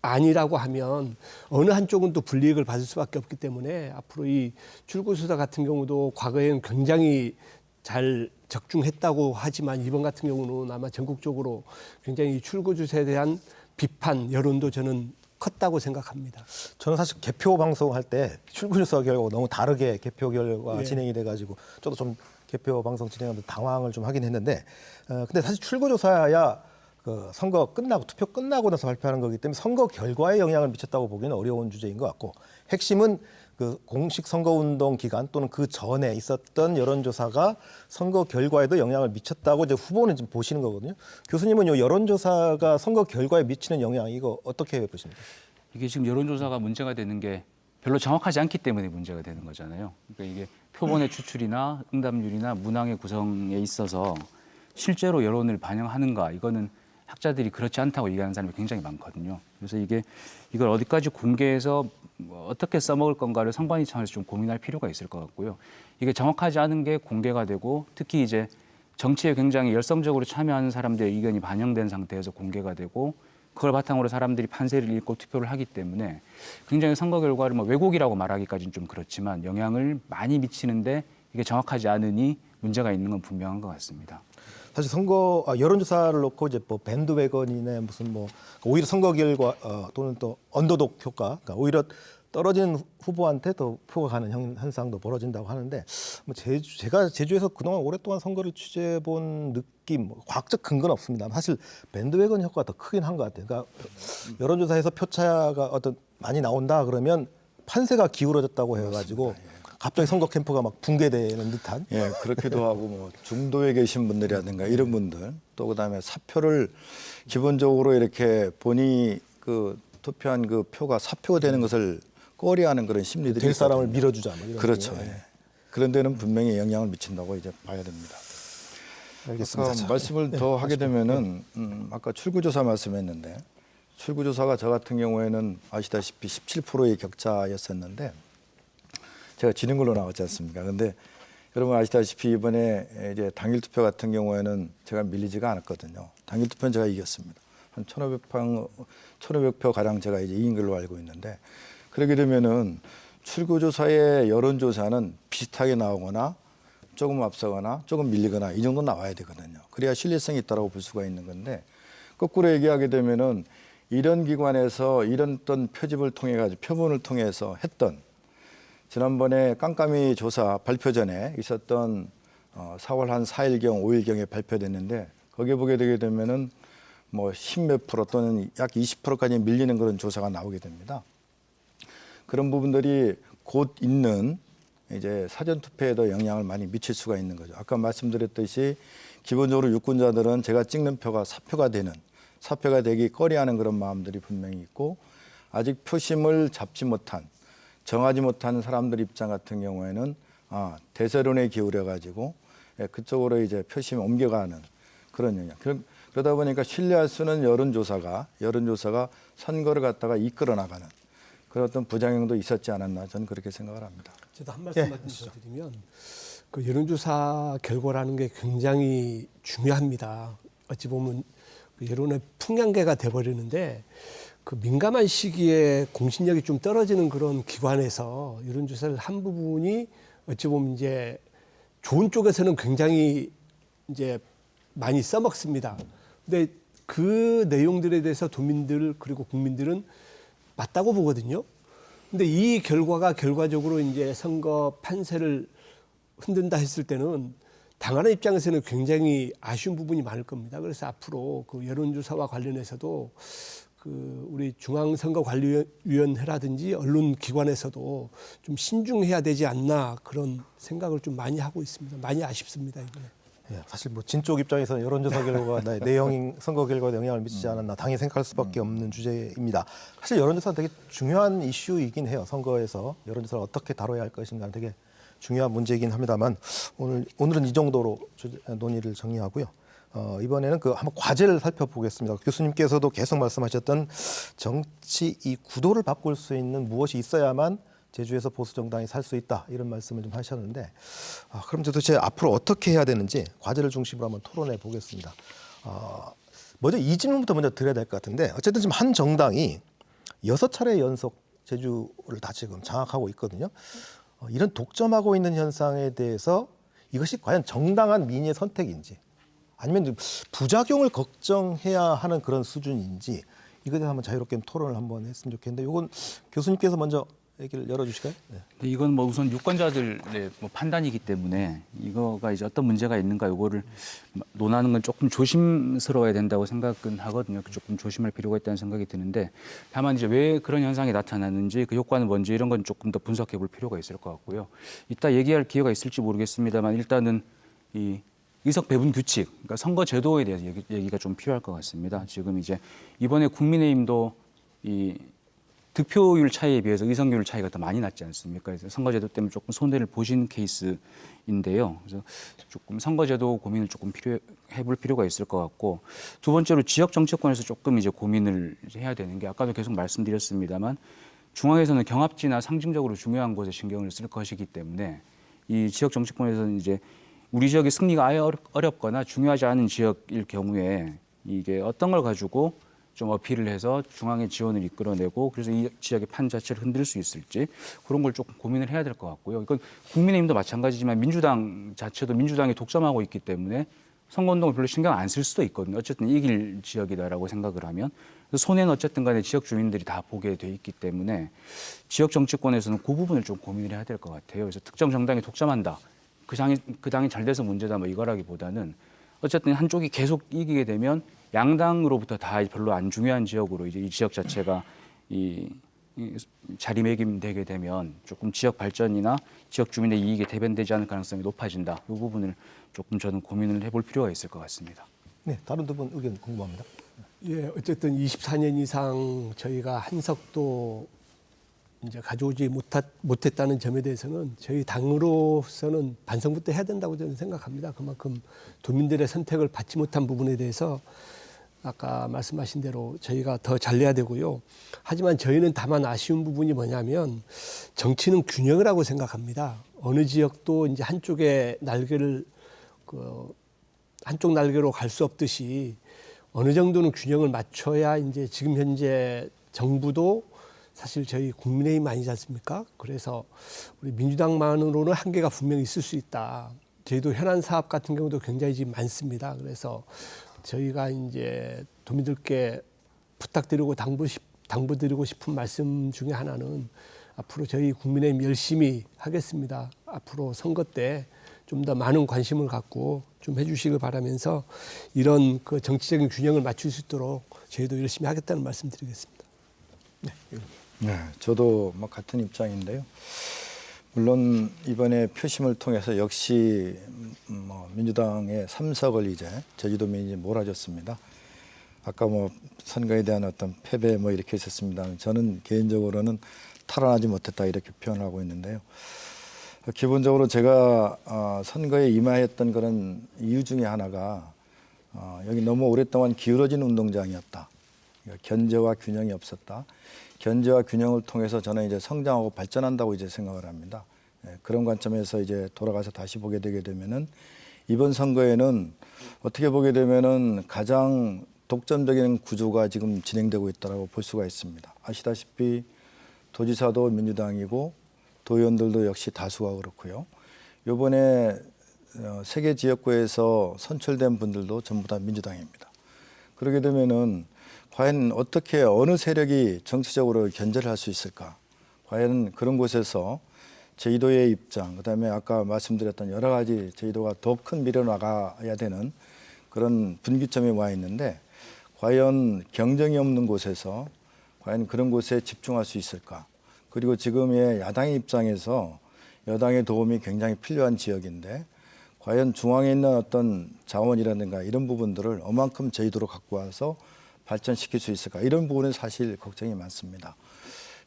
아니라고 하면 어느 한쪽은 또 불이익을 받을 수밖에 없기 때문에 앞으로 이 출구조사 같은 경우도 과거에는 굉장히 잘 적중했다고 하지만 이번 같은 경우는 아마 전국적으로 굉장히 출구조사에 대한 비판 여론도 저는 컸다고 생각합니다. 저는 사실 개표 방송할 때 출구조사 결과가 너무 다르게 개표 결과가 예. 진행이 돼가지고 저도 좀 개표 방송 진행하면서 당황을 좀 하긴 했는데 근데 사실 출구조사야 그 선거 끝나고 투표 끝나고 나서 발표하는 거기 때문에 선거 결과에 영향을 미쳤다고 보기는 어려운 주제인 것 같고, 핵심은 그 공식 선거운동 기간 또는 그 전에 있었던 여론조사가 선거 결과에도 영향을 미쳤다고 이제 후보는 좀 보시는 거거든요. 교수님은 이 여론조사가 선거 결과에 미치는 영향 이거 어떻게 보십니까? 이게 지금 여론조사가 문제가 되는 게 별로 정확하지 않기 때문에 문제가 되는 거잖아요. 그러니까 이게 표본의 추출이나 응답률이나 문항의 구성에 있어서 실제로 여론을 반영하는가, 이거는 학자들이 그렇지 않다고 얘기하는 사람이 굉장히 많거든요. 그래서 이걸 어디까지 공개해서 어떻게 써먹을 건가를 선관위 차원에서 좀 고민할 필요가 있을 것 같고요. 이게 정확하지 않은 게 공개가 되고 특히 이제 정치에 굉장히 열성적으로 참여하는 사람들의 의견이 반영된 상태에서 공개가 되고 그걸 바탕으로 사람들이 판세를 읽고 투표를 하기 때문에 굉장히 선거 결과를 뭐 왜곡이라고 말하기까지는 좀 그렇지만 영향을 많이 미치는데 이게 정확하지 않으니 문제가 있는 건 분명한 것 같습니다. 사실 여론조사를 놓고 이제 뭐 밴드웨건이네 무슨 뭐 오히려 선거 결과 또는 또 언더독 효과, 그러니까 오히려 떨어지는 후보한테 더 표가 가는 현상도 벌어진다고 하는데 뭐 제가 제주에서 그동안 오랫동안 선거를 취재해 본 느낌, 뭐 과학적 근거는 없습니다. 사실 밴드웨건 효과가 더 크긴 한 것 같아요. 그러니까 여론조사에서 표차가 많이 나온다 그러면 판세가 기울어졌다고 해가지고 갑자기 선거 캠프가 막 붕괴되는 듯한. 예, 그렇기도 하고 뭐 중도에 계신 분들이라든가 이런 분들 또 그다음에 사표를 기본적으로 이렇게 본인이 그 투표한 그 표가 사표가 되는 것을 꺼려하는 그런 심리들이 될 사람을 있거든요. 밀어주자. 뭐 이런 그렇죠. 식으로. 예. 그런 데는 분명히 영향을 미친다고 이제 봐야 됩니다. 알겠습니다. 아까 말씀을 더 하게 되면은 아까 출구조사 말씀했는데 출구조사가 저 같은 경우에는 아시다시피 17%의 격차였었는데 제가 지는 걸로 나왔지 않습니까? 근데 여러분 아시다시피 이번에 이제 당일 투표 같은 경우에는 제가 밀리지가 않았거든요. 당일 투표는 제가 이겼습니다. 한 1,500표 가량 제가 이제 이긴 걸로 알고 있는데 그렇게 되면은 출구조사의 여론조사는 비슷하게 나오거나 조금 앞서거나 조금 밀리거나 이 정도 나와야 되거든요. 그래야 신뢰성이 있다고 볼 수가 있는 건데 거꾸로 얘기하게 되면은 이런 기관에서 이런 어떤 표집을 통해 가지고 표본을 통해서 했던 지난번에 깜깜이 조사 발표 전에 있었던 4월 한 4일경, 5일경에 발표됐는데 거기에 보게 되게 되면은 뭐 10몇 프로 또는 약 20%까지 밀리는 그런 조사가 나오게 됩니다. 그런 부분들이 곧 있는 이제 사전 투표에도 영향을 많이 미칠 수가 있는 거죠. 아까 말씀드렸듯이 기본적으로 유권자들은 제가 찍는 표가 사표가 되기 꺼려하는 그런 마음들이 분명히 있고 아직 표심을 잡지 못한 정하지 못한 사람들 입장 같은 경우에는 대세론에 기울여 가지고 그쪽으로 이제 표심이 옮겨가는 그런 영향. 그러다 보니까 신뢰할 수 있는 여론조사가 선거를 갖다가 이끌어 나가는 그런 어떤 부작용도 있었지 않았나 저는 그렇게 생각을 합니다. 저도 한 말씀만 더 드리면 그 여론조사 결과라는 게 굉장히 중요합니다. 어찌 보면 그 여론의 풍량계가 돼버리는데 그 민감한 시기에 공신력이 좀 떨어지는 그런 기관에서 여론조사를 한 부분이 어찌 보면 이제 좋은 쪽에서는 굉장히 이제 많이 써먹습니다. 근데 그 내용들에 대해서 도민들 그리고 국민들은 맞다고 보거든요. 근데 이 결과가 결과적으로 이제 선거 판세를 흔든다 했을 때는 당하는 입장에서는 굉장히 아쉬운 부분이 많을 겁니다. 그래서 앞으로 그 여론조사와 관련해서도 그 우리 중앙선거관리위원회라든지 언론기관에서도 좀 신중해야 되지 않나 그런 생각을 좀 많이 하고 있습니다. 많이 아쉽습니다 이번에. 예, 사실 뭐 진쪽 입장에서는 여론조사 결과가 내용 선거 결과에 영향을 미치지 않았나 당연히 생각할 수밖에 없는 주제입니다. 사실 여론조사는 되게 중요한 이슈이긴 해요. 선거에서 여론조사를 어떻게 다뤄야 할 것인가 되게 중요한 문제이긴 합니다만 오늘은 이 정도로 논의를 정리하고요. 이번에는 그 한번 과제를 살펴보겠습니다. 교수님께서도 계속 말씀하셨던 정치 이 구도를 바꿀 수 있는 무엇이 있어야만 제주에서 보수 정당이 살 수 있다 이런 말씀을 좀 하셨는데 그럼 도대체 앞으로 어떻게 해야 되는지 과제를 중심으로 한번 토론해 보겠습니다. 먼저 이 질문부터 먼저 드려야 될 것 같은데 어쨌든 지금 한 정당이 6차례 연속 제주를 다 지금 장악하고 있거든요. 이런 독점하고 있는 현상에 대해서 이것이 과연 정당한 민의의 선택인지 아니면 부작용을 걱정해야 하는 그런 수준인지 이것에 대해서 한번 자유롭게 토론을 한번 했으면 좋겠는데 이건 교수님께서 먼저 얘기를 열어주실까요? 네. 이건 뭐 우선 유권자들의 뭐 판단이기 때문에 이거가 이제 어떤 문제가 있는가 이거를 논하는 건 조금 조심스러워야 된다고 생각은 하거든요. 조금 조심할 필요가 있다는 생각이 드는데 다만 이제 왜 그런 현상이 나타나는지 그 효과는 뭔지 이런 건 조금 더 분석해 볼 필요가 있을 것 같고요. 이따 얘기할 기회가 있을지 모르겠습니다만 일단은 이 의석 배분 규칙, 그러니까 선거 제도에 대해서 얘기가 좀 필요할 것 같습니다. 지금 이제 이번에 국민의힘도 이 득표율 차이에 비해서 의석률 차이가 더 많이 났지 않습니까? 그래서 선거제도 때문에 조금 손해를 보신 케이스인데요. 그래서 조금 선거제도 고민을 조금 해볼 필요가 있을 것 같고 두 번째로 지역 정치권에서 조금 이제 고민을 해야 되는 게 아까도 계속 말씀드렸습니다만 중앙에서는 경합지나 상징적으로 중요한 곳에 신경을 쓸 것이기 때문에 이 지역 정치권에서는 이제 우리 지역의 승리가 아예 어렵거나 중요하지 않은 지역일 경우에 이게 어떤 걸 가지고 좀 어필을 해서 중앙의 지원을 이끌어내고 그래서 이 지역의 판 자체를 흔들 수 있을지 그런 걸 조금 고민을 해야 될 것 같고요. 이건 국민의힘도 마찬가지지만 민주당 자체도 민주당이 독점하고 있기 때문에 선거운동을 별로 신경 안 쓸 수도 있거든요. 어쨌든 이길 지역이다라고 생각을 하면 손해는 어쨌든 간에 지역 주민들이 다 보게 돼 있기 때문에 지역 정치권에서는 그 부분을 좀 고민을 해야 될 것 같아요. 그래서 특정 정당이 독점한다. 그 당이 잘 돼서 문제다 뭐 이거라기보다는 어쨌든 한쪽이 계속 이기게 되면 양당으로부터 다 별로 안 중요한 지역으로 이제 이 지역 자체가 이 자리매김되게 되면 조금 지역 발전이나 지역 주민의 이익에 대변되지 않을 가능성이 높아진다. 이 부분을 조금 저는 고민을 해볼 필요가 있을 것 같습니다. 네, 다른 두 분 의견 궁금합니다. 예, 어쨌든 24년 이상 저희가 한석도 이제 가져오지 못했다는 점에 대해서는 저희 당으로서는 반성부터 해야 된다고 저는 생각합니다. 그만큼 도민들의 선택을 받지 못한 부분에 대해서 아까 말씀하신 대로 저희가 더 잘내야 되고요. 하지만 저희는 다만 아쉬운 부분이 뭐냐면 정치는 균형을 하고 생각합니다. 어느 지역도 이제 한쪽의 날개를 한쪽 날개로 갈 수 없듯이 어느 정도는 균형을 맞춰야 이제 지금 현재 정부도 사실 저희 국민의힘 아니지 않습니까? 그래서 우리 민주당만으로는 한계가 분명히 있을 수 있다. 저희도 현안 사업 같은 경우도 굉장히 지금 많습니다. 그래서 저희가 이제 도민들께 부탁드리고 당부드리고 싶은 말씀 중에 하나는 앞으로 저희 국민의힘 열심히 하겠습니다. 앞으로 선거 때 좀 더 많은 관심을 갖고 좀 해주시길 바라면서 이런 그 정치적인 균형을 맞출 수 있도록 저희도 열심히 하겠다는 말씀드리겠습니다. 네, 저도 뭐 같은 입장인데요. 물론 이번에 표심을 통해서 역시 뭐 민주당의 3석을 이제 제주도민이 몰아줬습니다. 아까 뭐 선거에 대한 어떤 패배 뭐 이렇게 있었습니다. 저는 개인적으로는 탈환하지 못했다 이렇게 표현하고 있는데요. 기본적으로 제가 선거에 임하였던 그런 이유 중에 하나가 여기 너무 오랫동안 기울어진 운동장이었다. 견제와 균형이 없었다. 견제와 균형을 통해서 저는 이제 성장하고 발전한다고 이제 생각을 합니다. 그런 관점에서 이제 돌아가서 다시 보게 되게 되면은 이번 선거에는 어떻게 보게 되면은 가장 독점적인 구조가 지금 진행되고 있다고 볼 수가 있습니다. 아시다시피 도지사도 민주당이고 도의원들도 역시 다수가 그렇고요. 이번에 세 개 지역구에서 선출된 분들도 전부 다 민주당입니다. 그렇게 되면은 과연 어떻게 어느 세력이 정치적으로 견제를 할 수 있을까? 과연 그런 곳에서 제주도의 입장, 그다음에 아까 말씀드렸던 여러 가지 제주도가 더 큰 미래로 나가야 되는 그런 분기점에 와 있는데 과연 경쟁이 없는 곳에서 과연 그런 곳에 집중할 수 있을까? 그리고 지금의 야당의 입장에서 여당의 도움이 굉장히 필요한 지역인데 과연 중앙에 있는 어떤 자원이라든가 이런 부분들을 얼만큼 제주도로 갖고 와서 발전시킬 수 있을까? 이런 부분은 사실 걱정이 많습니다.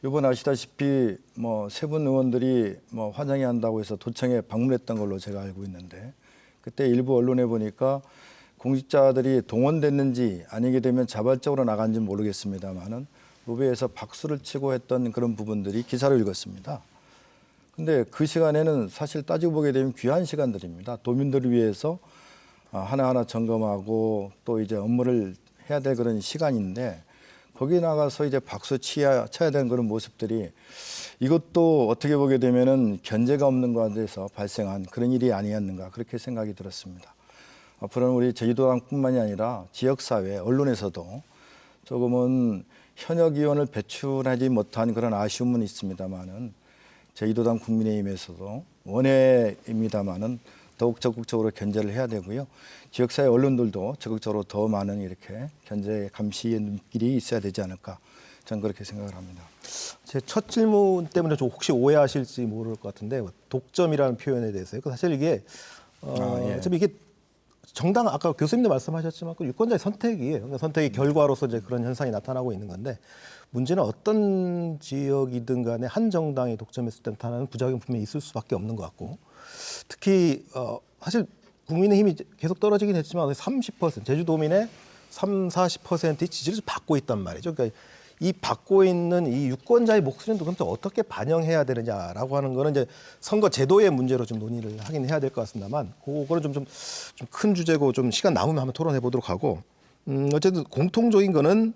이번 아시다시피 뭐 세 분 의원들이 뭐 환영회 한다고 해서 도청에 방문했던 걸로 제가 알고 있는데 그때 일부 언론에 보니까 공직자들이 동원됐는지 아니게 되면 자발적으로 나간지 모르겠습니다만은 로비에서 박수를 치고 했던 그런 부분들이 기사를 읽었습니다. 근데 그 시간에는 사실 따지고 보게 되면 귀한 시간들입니다. 도민들을 위해서 하나하나 점검하고 또 이제 업무를 해야 될 그런 시간인데 거기 나가서 이제 박수 쳐야 되는 그런 모습들이 이것도 어떻게 보게 되면은 견제가 없는 것에서 발생한 그런 일이 아니었는가 그렇게 생각이 들었습니다. 앞으로는 우리 제주도당뿐만이 아니라 지역사회, 언론에서도 조금은 현역 의원을 배출하지 못한 그런 아쉬움은 있습니다만은 제주도당 국민의힘에서도 원외입니다만은 더욱 적극적으로 견제를 해야 되고요. 지역사회 언론들도 적극적으로 더 많은 이렇게 견제 감시의 눈길이 있어야 되지 않을까 저는 그렇게 생각을 합니다. 제 첫 질문 때문에 좀 혹시 오해하실지 모를 것 같은데 독점이라는 표현에 대해서요. 사실 이게 좀 이게 정당 아까 교수님도 말씀하셨지만 그 유권자의 선택이에요. 그러니까 선택의 결과로서 이제 그런 현상이 나타나고 있는 건데 문제는 어떤 지역이든 간에 한 정당이 독점했을 때 나타나는 부작용이 분명히 있을 수밖에 없는 것 같고 특히 사실 국민의힘이 계속 떨어지긴 했지만 30% 제주도민의 30, 40%의 지지를 받고 있단 말이죠. 그러니까 이 받고 있는 이 유권자의 목소리는 그럼 또 어떻게 반영해야 되느냐라고 하는 거는 이제 선거 제도의 문제로 좀 논의를 하긴 해야 될 것 같습니다만 그거는 좀 큰 주제고 좀 시간 남으면 한번 토론해 보도록 하고 어쨌든 공통적인 거는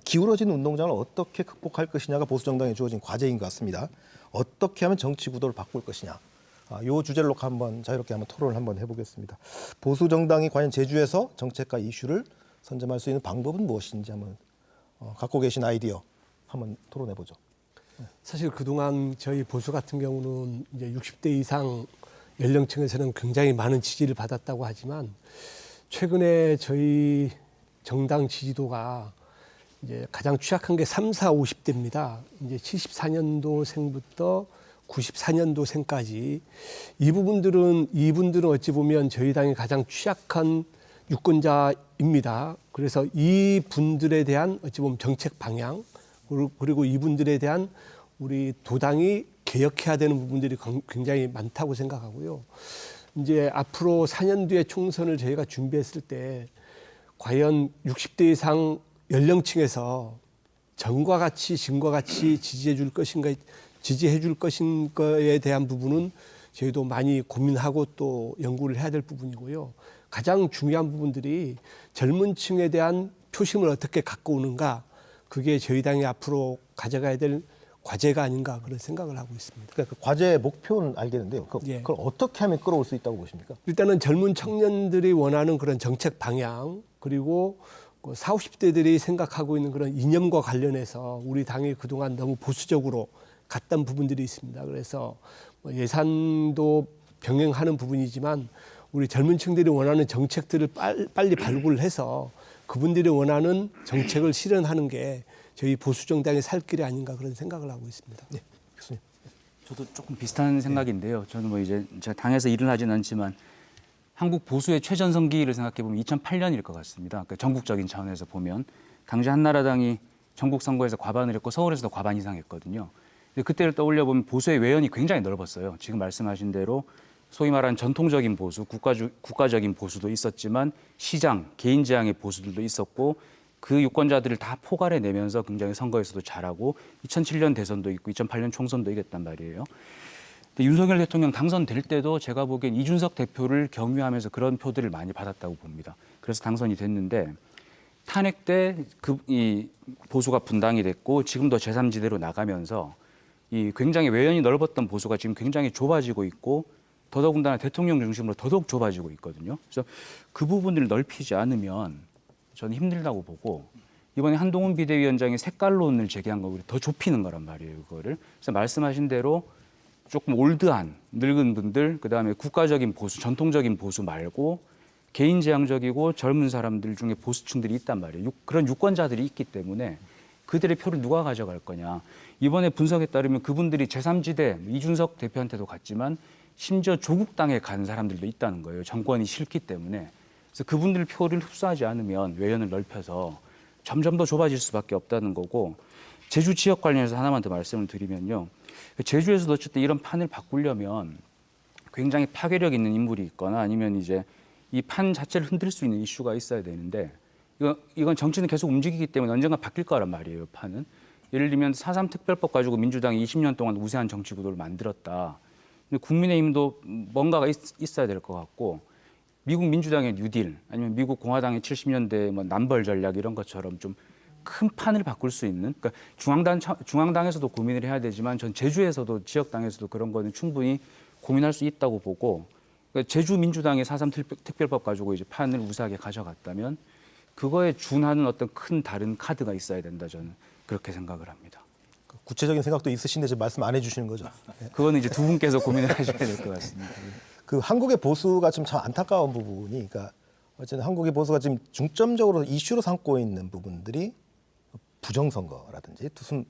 기울어진 운동장을 어떻게 극복할 것이냐가 보수 정당에 주어진 과제인 것 같습니다. 어떻게 하면 정치 구도를 바꿀 것이냐. 이 주제를 놓고 한번 자유롭게 한번 토론을 한번 해보겠습니다. 보수 정당이 과연 제주에서 정책과 이슈를 선점할 수 있는 방법은 무엇인지 한번 갖고 계신 아이디어 한번 토론해 보죠. 사실 그동안 저희 보수 같은 경우는 이제 60대 이상 연령층에서는 굉장히 많은 지지를 받았다고 하지만 최근에 저희 정당 지지도가 이제 가장 취약한 게 3, 4, 50대입니다. 이제 74년도생부터 94년도생까지 이분들은 어찌 보면 저희 당이 가장 취약한 유권자입니다. 그래서 이 분들에 대한 어찌 보면 정책 방향 그리고 이분들에 대한 우리 도당이 개혁해야 되는 부분들이 굉장히 많다고 생각하고요. 이제 앞으로 4년 뒤에 총선을 저희가 준비했을 때 과연 60대 이상 연령층에서 전과 같이 진과 같이 지지해 줄 것인가에 대한 부분은 저희도 많이 고민하고 또 연구를 해야 될 부분이고요. 가장 중요한 부분들이 젊은 층에 대한 표심을 어떻게 갖고 오는가, 그게 저희 당이 앞으로 가져가야 될 과제가 아닌가 그런 생각을 하고 있습니다. 그러니까 그 과제의 목표는 알겠는데요. 그걸 어떻게 하면 끌어올 수 있다고 보십니까? 일단은 젊은 청년들이 원하는 그런 정책 방향 그리고 40, 50대들이 생각하고 있는 그런 이념과 관련해서 우리 당이 그동안 너무 보수적으로 갔던 부분들이 있습니다. 그래서 예산도 병행하는 부분이지만 우리 젊은 층들이 원하는 정책들을 빨리 발굴해서 그분들이 원하는 정책을 실현하는 게 저희 보수 정당의 살 길이 아닌가 그런 생각을 하고 있습니다. 네, 교수님. 저도 조금 비슷한 생각인데요. 저는 뭐 이제 제가 당에서 일은 하진 않지만 한국 보수의 최전성기를 생각해 보면 2008년일 것 같습니다. 그러니까 전국적인 차원에서 보면 당시 한나라당이 전국 선거에서 과반을 했고 서울에서도 과반 이상 했거든요. 근데 그때를 떠올려 보면 보수의 외연이 굉장히 넓었어요. 지금 말씀하신 대로 소위 말하는 전통적인 보수, 국가적인 보수도 있었지만 시장, 개인 지향의 보수들도 있었고 그 유권자들을 다 포괄해 내면서 굉장히 선거에서도 잘하고 2007년 대선도 있고 2008년 총선도 이겼단 말이에요. 근데 윤석열 대통령 당선될 때도 제가 보기엔 이준석 대표를 경유하면서 그런 표들을 많이 받았다고 봅니다. 그래서 당선이 됐는데 탄핵 때 이 보수가 분당이 됐고 지금도 제3지대로 나가면서 이 굉장히 외연이 넓었던 보수가 지금 굉장히 좁아지고 있고 더더군다나 대통령 중심으로 더더욱 좁아지고 있거든요. 그래서 그 부분을 넓히지 않으면 저는 힘들다고 보고 이번에 한동훈 비대위원장이 색깔론을 제기한 거 오히려 더 좁히는 거란 말이에요. 그거를. 그래서 말씀하신 대로 조금 올드한 늙은 분들, 그다음에 국가적인 보수, 전통적인 보수 말고 개인지향적이고 젊은 사람들 중에 보수층들이 있단 말이에요. 그런 유권자들이 있기 때문에 그들의 표를 누가 가져갈 거냐. 이번에 분석에 따르면 그분들이 제3지대 이준석 대표한테도 갔지만 심지어 조국 땅에 간 사람들도 있다는 거예요. 정권이 싫기 때문에. 그래서 그분들 표를 흡수하지 않으면 외연을 넓혀서 점점 더 좁아질 수밖에 없다는 거고 제주 지역 관련해서 하나만 더 말씀을 드리면요. 제주에서도 어쨌든 이런 판을 바꾸려면 굉장히 파괴력 있는 인물이 있거나 아니면 이제 이 판 자체를 흔들 수 있는 이슈가 있어야 되는데 이건 정치는 계속 움직이기 때문에 언젠가 바뀔 거란 말이에요. 판은. 예를 들면 4.3 특별법 가지고 민주당이 20년 동안 우세한 정치 구도를 만들었다. 근데 국민의힘도 뭔가가 있어야 될 것 같고 미국 민주당의 뉴딜 아니면 미국 공화당의 70년대 뭐 남벌 전략 이런 것처럼 좀 큰 판을 바꿀 수 있는 그러니까 중앙당에서도 고민을 해야 되지만 전 제주에서도 지역당에서도 그런 거는 충분히 고민할 수 있다고 보고 그러니까 제주 민주당의 4.3 특별법 가지고 이제 판을 우세하게 가져갔다면 그거에 준하는 어떤 큰 다른 카드가 있어야 된다 저는 그렇게 생각을 합니다. 구체적인 생각도 있으신데 지금 말씀 안 해주시는 거죠? 그거는 이제 두 분께서 고민을 하셔야 될 것 같습니다. 그 한국의 보수가 좀 참 안타까운 부분이, 그러니까 어쨌든 한국의 보수가 지금 중점적으로 이슈로 삼고 있는 부분들이 부정선거라든지 무슨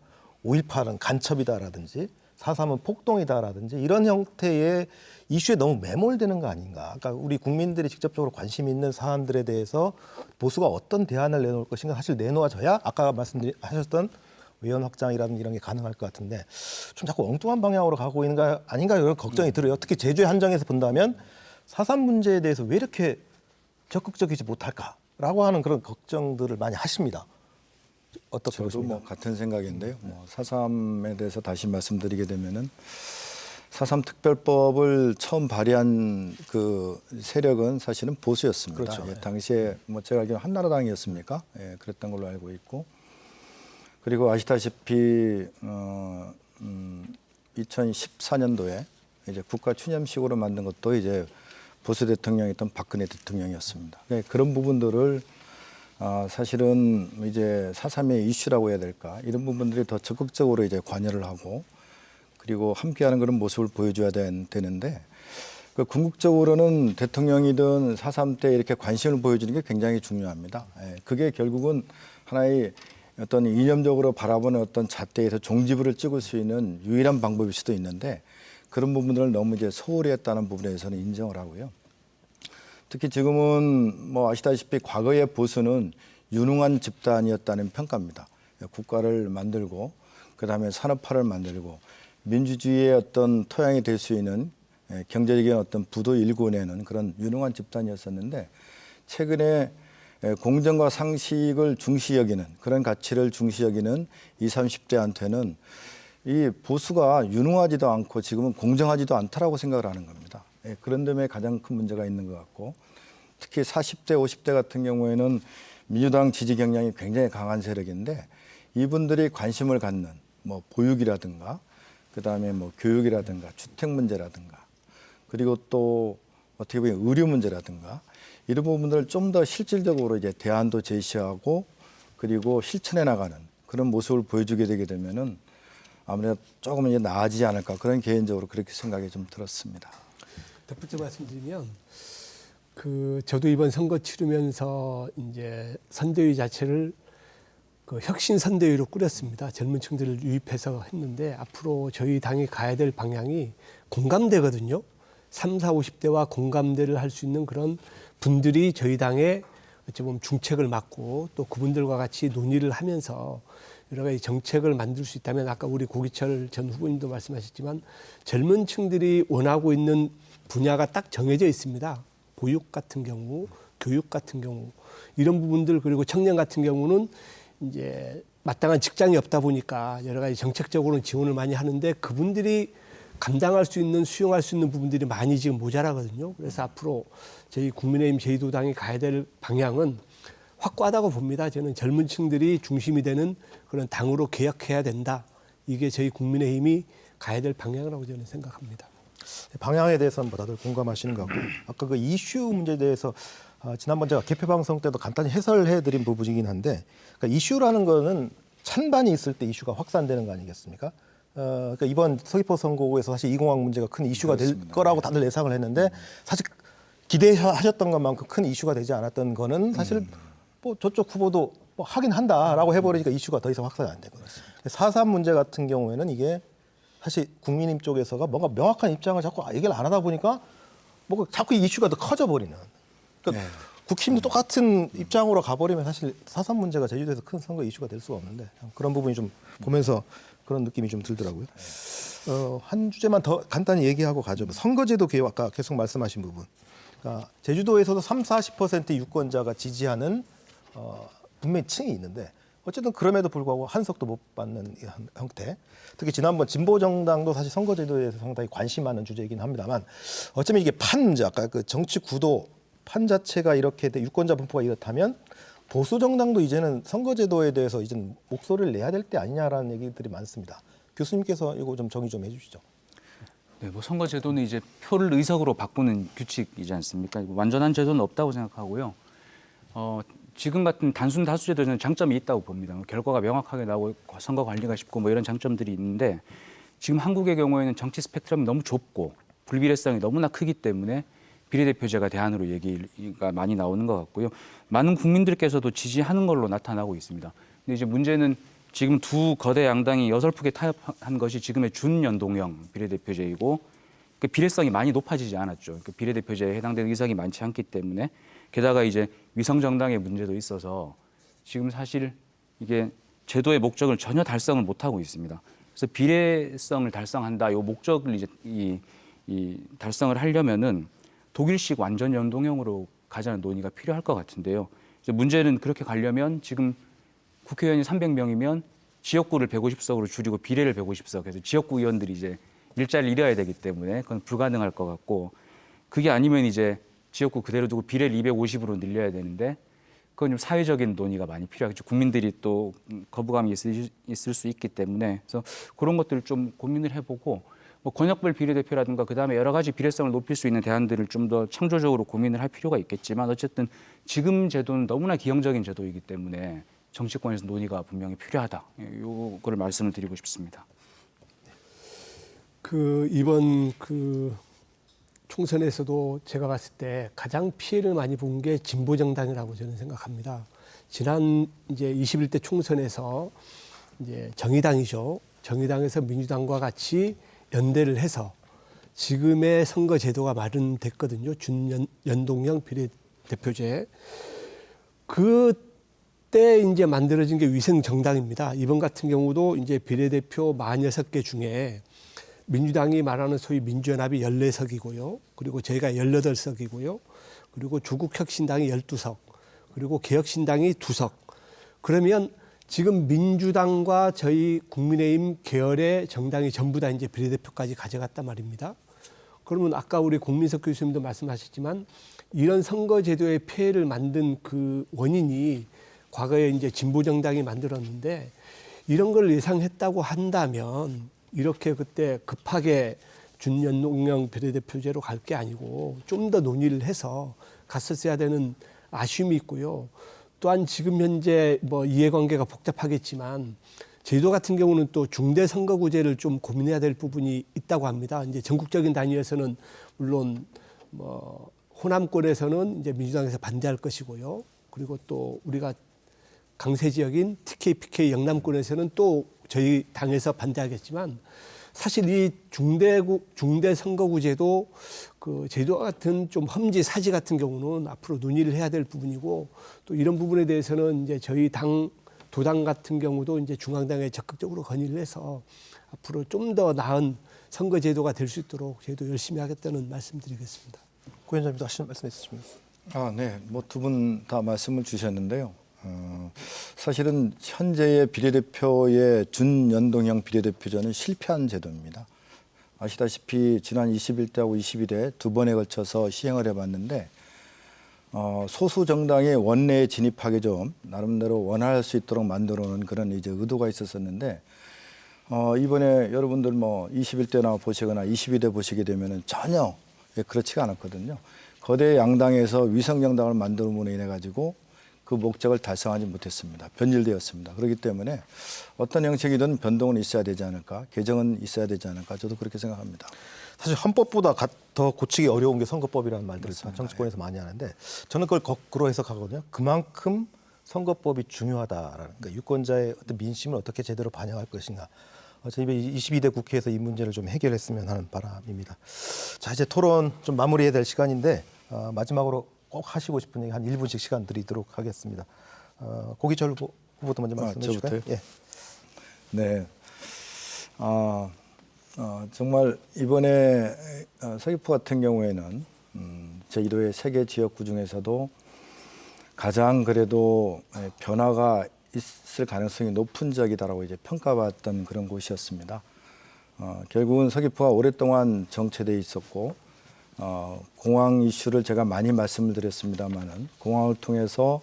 5.18은 간첩이다라든지 4.3은 폭동이다라든지 이런 형태의 이슈에 너무 매몰되는 거 아닌가. 그러니까 우리 국민들이 직접적으로 관심 있는 사안들에 대해서 보수가 어떤 대안을 내놓을 것인가 사실 내놓아져야 아까 말씀하셨던 외연 확장이라든지 이런 게 가능할 것 같은데 좀 자꾸 엉뚱한 방향으로 가고 있는 거 아닌가 이런 걱정이 들어요. 특히 제주의 한정에서 본다면 4.3 문제에 대해서 왜 이렇게 적극적이지 못할까라고 하는 그런 걱정들을 많이 하십니다. 어떻게 저도 보십니까? 뭐 같은 생각인데요. 뭐 4.3에 대해서 다시 말씀드리게 되면은 4.3 특별법을 처음 발의한 그 세력은 사실은 보수였습니다. 그렇죠. 예, 당시에 뭐 제가 알기로는 한나라당이었습니까? 예, 그랬던 걸로 알고 있고, 그리고 아시다시피 2014년도에 이제 국가 추념식으로 만든 것도 이제 보수 대통령이었던 박근혜 대통령이었습니다. 그런 부분들을 사실은 이제 4.3의 이슈라고 해야 될까, 이런 부분들이 더 적극적으로 이제 관여를 하고 그리고 함께하는 그런 모습을 보여줘야 되는데, 그 궁극적으로는 대통령이든 4.3 때 이렇게 관심을 보여주는 게 굉장히 중요합니다. 예, 그게 결국은 하나의 어떤 이념적으로 바라보는 어떤 잣대에서 종지부를 찍을 수 있는 유일한 방법일 수도 있는데, 그런 부분들을 너무 이제 소홀히 했다는 부분에서는 인정을 하고요. 특히 지금은 뭐 아시다시피 과거의 보수는 유능한 집단이었다는 평가입니다. 국가를 만들고 그다음에 산업화를 만들고 민주주의의 어떤 토양이 될 수 있는 경제적인 어떤 부도 일궈내는 그런 유능한 집단이었었는데, 최근에 공정과 상식을 중시 여기는, 그런 가치를 중시 여기는 20, 30대한테는 이 보수가 유능하지도 않고 지금은 공정하지도 않다라고 생각을 하는 겁니다. 그런 점에 가장 큰 문제가 있는 것 같고, 특히 40대, 50대 같은 경우에는 민주당 지지 경향이 굉장히 강한 세력인데, 이분들이 관심을 갖는 뭐 보육이라든가 그다음에 뭐 교육이라든가 주택 문제라든가 그리고 또 어떻게 보면 의료 문제라든가 이런 부분들을 좀 더 실질적으로 이제 대안도 제시하고 그리고 실천해 나가는 그런 모습을 보여주게 되게 되면은 아무래도 조금 이제 나아지지 않을까, 그런 개인적으로 그렇게 생각이 좀 들었습니다. 덧붙여 말씀드리면 저도 이번 선거 치르면서 이제 선대위 자체를 그 혁신 선대위로 꾸렸습니다. 젊은 층들을 유입해서 했는데, 앞으로 저희 당이 가야 될 방향이 공감대거든요. 3, 4, 50대와 공감대를 할 수 있는 그런 분들이 저희 당의 어찌 보면 중책을 맡고 또 그분들과 같이 논의를 하면서 여러 가지 정책을 만들 수 있다면, 아까 우리 고기철 전 후보님도 말씀하셨지만 젊은 층들이 원하고 있는 분야가 딱 정해져 있습니다. 보육 같은 경우, 교육 같은 경우, 이런 부분들, 그리고 청년 같은 경우는 이제 마땅한 직장이 없다 보니까 여러 가지 정책적으로는 지원을 많이 하는데, 그분들이 감당할 수 있는, 수용할 수 있는 부분들이 많이 지금 모자라거든요. 그래서 앞으로 저희 국민의힘 제2도당이 가야 될 방향은 확고하다고 봅니다. 저는 젊은 층들이 중심이 되는 그런 당으로 개혁해야 된다. 이게 저희 국민의힘이 가야 될 방향이라고 저는 생각합니다. 방향에 대해서는 뭐 다들 공감하시는 것 같고, 아까 그 이슈 문제에 대해서 지난번 제가 개표 방송 때도 간단히 해설해드린 부분이긴 한데, 그러니까 이슈라는 거는 찬반이 있을 때 이슈가 확산되는 거 아니겠습니까? 그러니까 이번 서귀포 선거구에서 사실 2공항 문제가 큰 이슈가 될 거라고 다들 예상을 했는데, 사실 기대하셨던 것만큼 큰 이슈가 되지 않았던 거는 사실 뭐 저쪽 후보도 뭐 하긴 한다라고 해버리니까 이슈가 더 이상 확산이 안 되거든요. 4.3 문제 같은 경우에는 이게 사실 국민의힘 쪽에서가 뭔가 명확한 입장을 자꾸 얘기를 안 하다 보니까 뭐 자꾸 이슈가 더 커져 버리는. 그러니까 국힘도 똑같은 입장으로 가버리면 사실 4.3 문제가 제주도에서 큰 선거 이슈가 될 수가 없는데, 그런 부분이 좀 보면서 그런 느낌이 좀 들더라고요. 한 주제만 더 간단히 얘기하고 가죠. 선거제도 개혁, 아까 계속 말씀하신 부분. 그러니까 제주도에서도 30~40% 유권자가 지지하는 분명히 층이 있는데, 어쨌든 그럼에도 불구하고 한 석도 못 받는 형태. 특히 지난번 진보정당도 사실 선거제도에 대해서 상당히 관심 많은 주제이긴 합니다만, 어쩌면 이게 판 문제, 아까 그 정치 구도 판 자체가 이렇게 유권자 분포가 이렇다면 보수 정당도 이제는 선거제도에 대해서 이제는 목소리를 내야 될 때 아니냐라는 얘기들이 많습니다. 교수님께서 이거 좀 정의 좀 해주시죠. 네, 뭐 선거제도는 이제 표를 의석으로 바꾸는 규칙이지 않습니까? 완전한 제도는 없다고 생각하고요. 지금 같은 단순 다수 제도는 장점이 있다고 봅니다. 결과가 명확하게 나오고 선거 관리가 쉽고 뭐 이런 장점들이 있는데, 지금 한국의 경우에는 정치 스펙트럼이 너무 좁고 불비례성이 너무나 크기 때문에 비례대표제가 대안으로 얘기가 많이 나오는 것 같고요. 많은 국민들께서도 지지하는 걸로 나타나고 있습니다. 근데 이제 문제는 지금 두 거대 양당이 어설프게 타협한 것이 지금의 준연동형 비례대표제이고, 그 비례성이 많이 높아지지 않았죠. 그 비례대표제에 해당되는 의석이 많지 않기 때문에, 게다가 이제 위성정당의 문제도 있어서 지금 사실 이게 제도의 목적을 전혀 달성을 못하고 있습니다. 그래서 비례성을 달성한다, 이 목적을 이제 이 달성을 하려면은 독일식 완전 연동형으로 가자는 논의가 필요할 것 같은데요. 이제 문제는 그렇게 가려면 지금 국회의원이 300명이면 지역구를 150석으로 줄이고 비례를 150석 해서 지역구 의원들이 이제 일자리를 잃어야 되기 때문에 그건 불가능할 것 같고, 그게 아니면 이제 지역구 그대로 두고 비례를 250으로 늘려야 되는데 그건 좀 사회적인 논의가 많이 필요하겠죠. 국민들이 또 거부감이 있을 수 있기 때문에 그래서 그런 것들을 좀 고민을 해보고 뭐 권역별 비례대표라든가 그다음에 여러 가지 비례성을 높일 수 있는 대안들을 좀 더 창조적으로 고민을 할 필요가 있겠지만 어쨌든 지금 제도는 너무나 기형적인 제도이기 때문에 정치권에서 논의가 분명히 필요하다. 요거를 말씀을 드리고 싶습니다. 이번 총선에서도 제가 봤을 때 가장 피해를 많이 본 게 진보 정당이라고 저는 생각합니다. 지난 이제 21대 총선에서 이제 정의당이죠. 정의당에서 민주당과 같이 연대를 해서 지금의 선거 제도가 마련됐거든요. 준연동형 비례대표제. 그때 이제 만들어진 게 위생 정당입니다. 이번 같은 경우도 이제 비례대표 46개 중에 민주당이 말하는 소위 민주연합이 14석이고요. 그리고 저희가 18석이고요. 그리고 조국혁신당이 12석. 그리고 개혁신당이 2석. 그러면 지금 민주당과 저희 국민의힘 계열의 정당이 전부 다 이제 비례대표까지 가져갔단 말입니다. 그러면 아까 우리 공민석 교수님도 말씀하셨지만 이런 선거제도의 폐해를 만든 그 원인이 과거에 이제 진보정당이 만들었는데 이런 걸 예상했다고 한다면 이렇게 그때 급하게 준연동형 비례대표제로 갈 게 아니고 좀 더 논의를 해서 갔었어야 되는 아쉬움이 있고요. 또한 지금 현재 뭐 이해관계가 복잡하겠지만 제도 같은 경우는 또 중대선거구제를 좀 고민해야 될 부분이 있다고 합니다. 이제 전국적인 단위에서는 물론 뭐 호남권에서는 이제 민주당에서 반대할 것이고요. 그리고 또 우리가 강세 지역인 TK, PK 영남권에서는 또 저희 당에서 반대하겠지만 사실 이 중대선거구제도 그 제도와 같은 좀 험지 사지 같은 경우는 앞으로 논의를 해야 될 부분이고 또 이런 부분에 대해서는 이제 저희 도당 같은 경우도 이제 중앙당에 적극적으로 건의를 해서 앞으로 좀 더 나은 선거제도가 될 수 있도록 저희도 열심히 하겠다는 말씀드리겠습니다. 고 위원장님도 하시는 말씀 있으십니까? 네. 뭐 두 분 다 말씀을 주셨는데요. 사실은 현재의 비례대표의 준연동형 비례대표제는 실패한 제도입니다. 아시다시피 지난 21대하고 22대 두 번에 걸쳐서 시행을 해봤는데 소수 정당이 원내에 진입하기 좀 나름대로 원활할 수 있도록 만들어놓은 그런 이제 의도가 있었었는데 이번에 여러분들 뭐 21대나 보시거나 22대 보시게 되면은 전혀 그렇지가 않았거든요. 거대 양당에서 위성 정당을 만들므로 인해 가지고 그 목적을 달성하지 못했습니다. 변질되었습니다. 그렇기 때문에 어떤 형식이든 변동은 있어야 되지 않을까, 개정은 있어야 되지 않을까, 저도 그렇게 생각합니다. 사실 헌법보다 더 고치기 어려운 게 선거법이라는 말들을 정치권에서 많이 하는데 저는 그걸 거꾸로 해석하거든요. 그만큼 선거법이 중요하다라는, 그러니까 유권자의 어떤 민심을 어떻게 제대로 반영할 것인가. 저희 22대 국회에서 이 문제를 좀 해결했으면 하는 바람입니다. 자, 이제 토론 좀 마무리해야 될 시간인데 마지막으로 꼭 하시고 싶은 얘기 한 1분씩 시간 드리도록 하겠습니다. 고기철 후보도 먼저 말씀해 주실까요? 저부터요? 예. 네. 정말 이번에 서귀포 같은 경우에는 제1호의 세계 지역구 중에서도 가장 그래도 변화가 있을 가능성이 높은 지역이다라고 이제 평가받았던 그런 곳이었습니다. 결국은 서귀포가 오랫동안 정체돼 있었고 공항 이슈를 제가 많이 말씀을 드렸습니다만은 공항을 통해서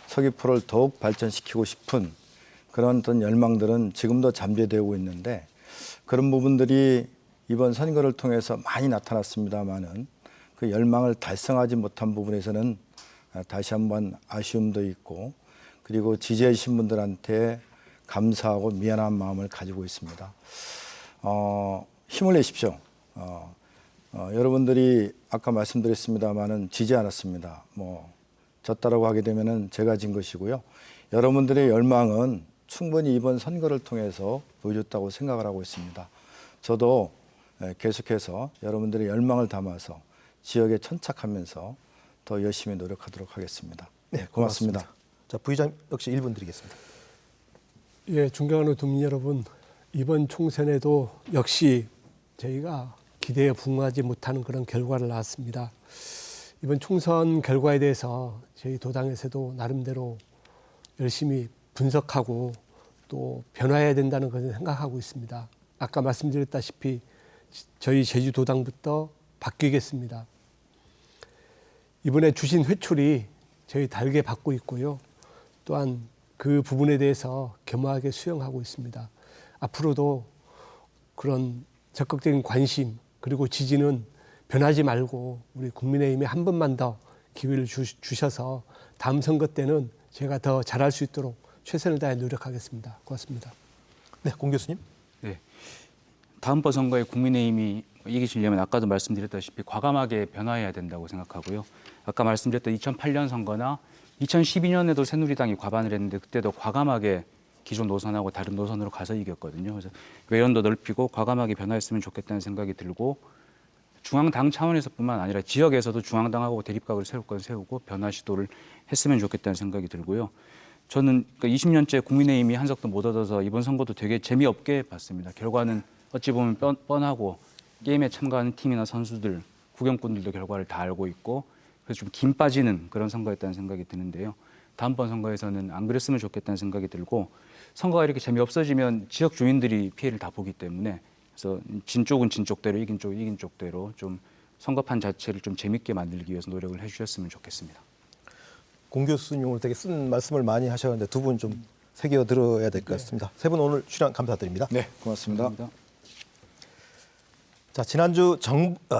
서귀포를 더욱 발전시키고 싶은 그런 어떤 열망들은 지금도 잠재되고 있는데 그런 부분들이 이번 선거를 통해서 많이 나타났습니다만은 그 열망을 달성하지 못한 부분에서는 다시 한번 아쉬움도 있고 그리고 지지해 주신 분들한테 감사하고 미안한 마음을 가지고 있습니다. 힘을 내십시오. 여러분들이 아까 말씀드렸습니다마는 지지 않았습니다. 졌다라고 하게 되면은 제가 진 것이고요. 여러분들의 열망은 충분히 이번 선거를 통해서 보여줬다고 생각을 하고 있습니다. 저도 계속해서 여러분들의 열망을 담아서 지역에 천착하면서 더 열심히 노력하도록 하겠습니다. 네, 고맙습니다. 자, 부의장 역시 1분 드리겠습니다. 예, 존경하는 도민 여러분, 이번 총선에도 역시 저희가 기대에 부응하지 못하는 그런 결과를 낳았습니다. 이번 총선 결과에 대해서 저희 도당에서도 나름대로 열심히 분석하고 또 변화해야 된다는 것을 생각하고 있습니다. 아까 말씀드렸다시피 저희 제주도당부터 바뀌겠습니다. 이번에 주신 회초리 저희 달게 받고 있고요. 또한 그 부분에 대해서 겸허하게 수용하고 있습니다. 앞으로도 그런 적극적인 관심 그리고 지지는 변하지 말고 우리 국민의힘에 한 번만 더 기회를 주셔서 다음 선거 때는 제가 더 잘할 수 있도록 최선을 다해 노력하겠습니다. 고맙습니다. 네, 공 교수님. 네. 다음번 선거에 국민의힘이 이기시려면 아까도 말씀드렸다시피 과감하게 변화해야 된다고 생각하고요. 아까 말씀드렸던 2008년 선거나 2012년에도 새누리당이 과반을 했는데 그때도 과감하게 기존 노선하고 다른 노선으로 가서 이겼거든요. 그래서 외연도 넓히고 과감하게 변화했으면 좋겠다는 생각이 들고 중앙당 차원에서뿐만 아니라 지역에서도 중앙당하고 대립각을 세울 건 세우고 변화 시도를 했으면 좋겠다는 생각이 들고요. 저는 20년째 국민의힘이 한 석도 못 얻어서 이번 선거도 되게 재미없게 봤습니다. 결과는 어찌 보면 뻔하고 게임에 참가하는 팀이나 선수들, 구경꾼들도 결과를 다 알고 있고 그래서 좀 김 빠지는 그런 선거였다는 생각이 드는데요. 다음번 선거에서는 안 그랬으면 좋겠다는 생각이 들고 선거가 이렇게 재미없어지면 지역 주민들이 피해를 다 보기 때문에 그래서 진 쪽은 진 쪽대로 이긴 쪽은 이긴 쪽대로 좀 선거판 자체를 좀 재밌게 만들기 위해서 노력을 해주셨으면 좋겠습니다. 공 교수님 오늘 되게 쓴 말씀을 많이 하셨는데 두 분 좀 새겨 들어야 될 것 같습니다. 세 분 오늘 출연 감사드립니다. 네, 고맙습니다. 감사합니다. 자, 지난주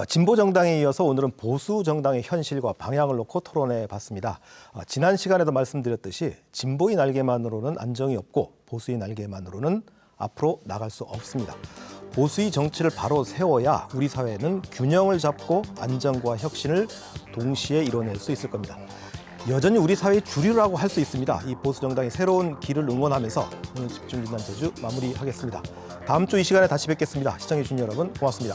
진보 정당에 이어서 오늘은 보수 정당의 현실과 방향을 놓고 토론해 봤습니다. 지난 시간에도 말씀드렸듯이 진보의 날개만으로는 안정이 없고 보수의 날개만으로는 앞으로 나갈 수 없습니다. 보수의 정치를 바로 세워야 우리 사회는 균형을 잡고 안정과 혁신을 동시에 이뤄낼 수 있을 겁니다. 여전히 우리 사회의 주류라고 할 수 있습니다. 이 보수 정당의 새로운 길을 응원하면서 오늘 집중진단 제주 마무리하겠습니다. 다음 주 이 시간에 다시 뵙겠습니다. 시청해 주신 여러분 고맙습니다.